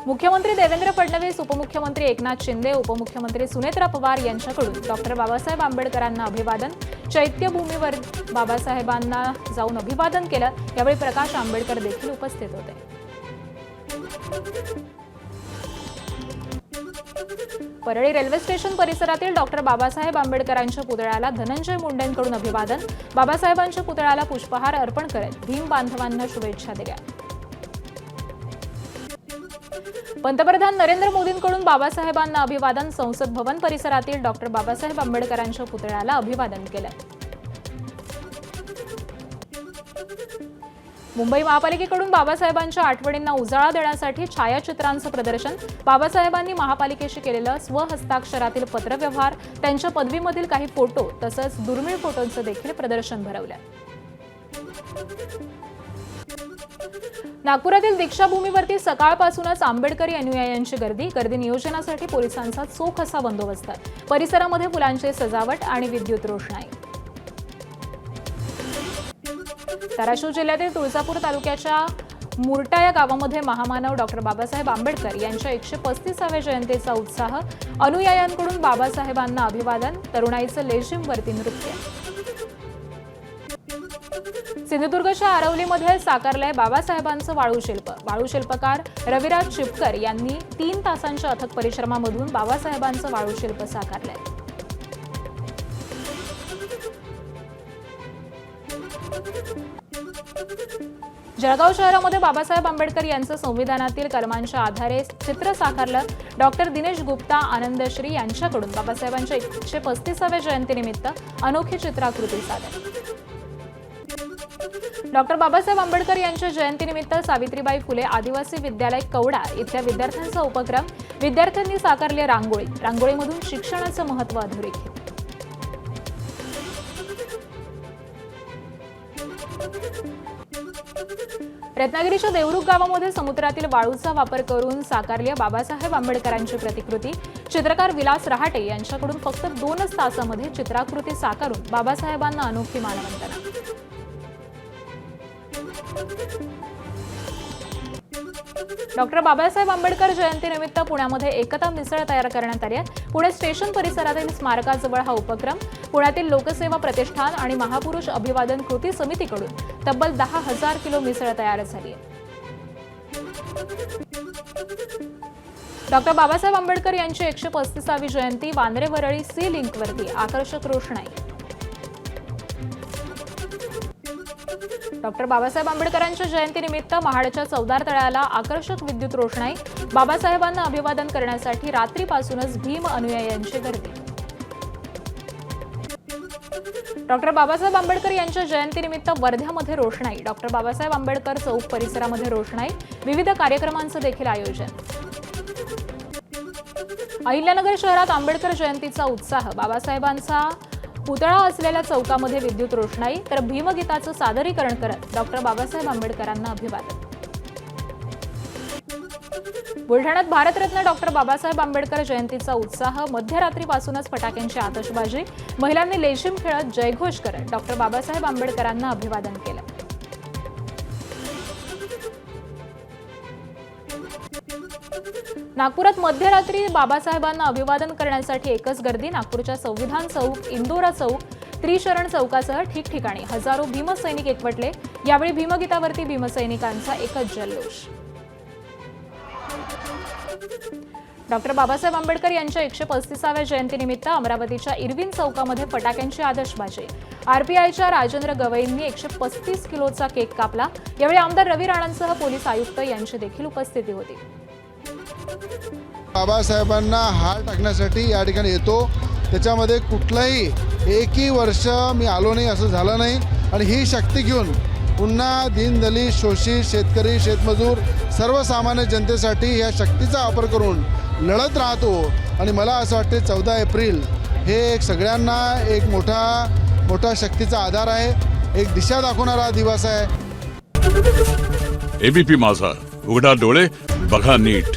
मुख्यमंत्री देवेंद्र फडणवीस, उपमुख्यमंत्री एकनाथ शिंदे, उपमुख्यमंत्री सुनेत्रा पवार यांच्याकडून डॉक्टर बाबासाहेब आंबेडकरांना अभिवादन. चैत्यभूमीवर बाबासाहेबांना जाऊन अभिवादन केलं. यावेळी प्रकाश आंबेडकर देखील उपस्थित होते. परळी रेल्वे स्टेशन परिसरातील डॉक्टर बाबासाहेब आंबेडकरांच्या पुतळ्याला धनंजय मुंडेंकडून अभिवादन. बाबासाहेबांच्या पुतळ्याला पुष्पहार अर्पण करत भीम बांधवांना शुभेच्छा दिल्या. पंतप्रधान नरेंद्र मोदींकडून बाबासाहेबांना अभिवादन. संसद भवन परिसरातील डॉक्टर बाबासाहेब आंबेडकरांच्या पुतळ्याला अभिवादन केलं. मुंबई महापालिकेकडून बाबासाहेबांच्या आठवणींना उजाळा देण्यासाठी छायाचित्रांचं प्रदर्शन. बाबासाहेबांनी महापालिकेशी केलेलं स्वहस्ताक्षरातील पत्रव्यवहार, त्यांच्या पदवीमधील काही फोटो तसंच दुर्मिळ फोटोंचं देखील प्रदर्शन भरवलं. नागपुरातील दीक्षाभूमीवरती सकाळपासूनच आंबेडकरी अनुयायांची गर्दी नियोजनासाठी पोलिसांचा चोख असा बंदोबस्त. परिसरामध्ये फुलांची सजावट आणि विद्युत रोषणाई. धाराशिव जिल्ह्यातील तुळजापूर तालुक्याच्या मुरटा या गावामध्ये महामानव डॉक्टर बाबासाहेब आंबेडकर यांच्या 135व्या जयंतीचा उत्साह. अनुयायांकडून बाबासाहेबांना अभिवादन. तरुणाईचं लेझिमवरती नृत्य. सिंधुदुर्गच्या आरवलीमध्ये साकारलंय बाबासाहेबांचं वाळूशिल्प. वाळूशिल्पकार रविराज चिपकर यांनी 3 तासांच्या अथक परिश्रमामधून बाबासाहेबांचं वाळूशिल्प साकारलंय. जळगाव शहरामध्ये बाबासाहेब आंबेडकर यांचं संविधानातील कलमांच्या आधारे चित्र साकारलं. डॉक्टर दिनेश गुप्ता आनंदश्री यांच्याकडून बाबासाहेबांच्या 135व्या जयंतीनिमित्त अनोखी चित्राकृती सादर. डॉक्टर बाबासाहेब आंबेडकर यांच्या जयंतीनिमित्त सावित्रीबाई फुले आदिवासी विद्यालय कवडा इथल्या विद्यार्थ्यांचा उपक्रम. विद्यार्थ्यांनी साकारली रांगोळी. रांगोळीमधून शिक्षणाचं महत्त्व अधोरेखित. रत्नागिरीच्या देवरुख गावामध्ये समुद्रातील वाळूचा वापर करून साकारली बाबासाहेब आंबेडकरांची प्रतिकृती. चित्रकार विलास रहाटे यांच्याकडून फक्त 2च तासामध्ये चित्राकृती साकारून बाबासाहेबांना अनोखी मानवंदना. डॉक्टर बाबासाहेब आंबेडकर जयंतीनिमित्त पुण्यामध्ये एकता मिसळ तयार करण्यात आली आहे. पुणे स्टेशन परिसरातील स्मारकाजवळ हा उपक्रम. पुण्यातील लोकसेवा प्रतिष्ठान आणि महापुरुष अभिवादन कृती समितीकडून तब्बल 10,000 किलो मिसळ तयार झाली आहे. डॉक्टर बाबासाहेब आंबेडकर यांची 135वी जयंती. वांद्रे वरळी सी लिंकवरती आकर्षक रोषणाई. डॉक्टर बाबासाहेब आंबेडकरांच्या जयंतीनिमित्त महाडच्या चौदार तळ्याला आकर्षक विद्युत रोषणाई. बाबासाहेबांना अभिवादन करण्यासाठी रात्रीपासूनच भीम अनुयायांची गर्दी. डॉक्टर बाबासाहेब आंबेडकर यांच्या जयंतीनिमित्त वर्ध्यामध्ये रोषणाई. डॉक्टर बाबासाहेब आंबेडकर चौक परिसरामध्ये रोषणाई. विविध कार्यक्रमांचं देखील आयोजन. अहिल्यानगर शहरात आंबेडकर जयंतीचा उत्साह. बाबासाहेबांचा पुतळा असलेल्या चौकामध्ये विद्युत रोषणाई तर भीमगीताचं सादरीकरण करत डॉक्टर बाबासाहेब आंबेडकरांना अभिवादन. बुलढाण्यात भारतरत्न डॉक्टर बाबासाहेब आंबेडकर जयंतीचा उत्साह. मध्यरात्रीपासूनच फटाक्यांची आतषबाजी. महिलांनी लेझिम खेळत जयघोष करत डॉक्टर बाबासाहेब आंबेडकरांना अभिवादन केलं. नागपुरात मध्यरात्री बाबासाहेबांना अभिवादन करण्यासाठी एकच गर्दी. नागपूरच्या संविधान चौक, इंदोरा चौक, त्रिशरण चौकासह ठिकठिकाणी हजारो भीमसैनिक एकवटले. यावेळी भीमगीतावरती भीमसैनिकांचा एकच जल्लोष. डॉक्टर बाबासाहेब आंबेडकर यांच्या 135व्या जयंतीनिमित्त अमरावतीच्या इरविन चौकामध्ये फटाक्यांची आतषबाजी. आरपीआयच्या राजेंद्र गवईंनी 135 किलोचा केक कापला. यावेळी आमदार रवी राणांसह पोलीस आयुक्त यांची देखील उपस्थिती होती. बाबासाहेबांना हार टाकण्यासाठी या ठिकाणी येतो. त्याच्यामध्ये कुठलंही एकही वर्ष मी आलो नाही असं झालं नाही. आणि ही शक्ती घेऊन पुन्हा दीनदलित, शोषित, शेतकरी, शेतमजूर, सर्वसामान्य जनतेसाठी या शक्तीचा वापर करून लढत राहतो. आणि मला असं वाटते 14 एप्रिल हे एक सगळ्यांना एक मोठा शक्तीचा आधार आहे. एक दिशा दाखवणारा दिवस आहे. एबीपी माझा, उघडा डोळे बघा नीट.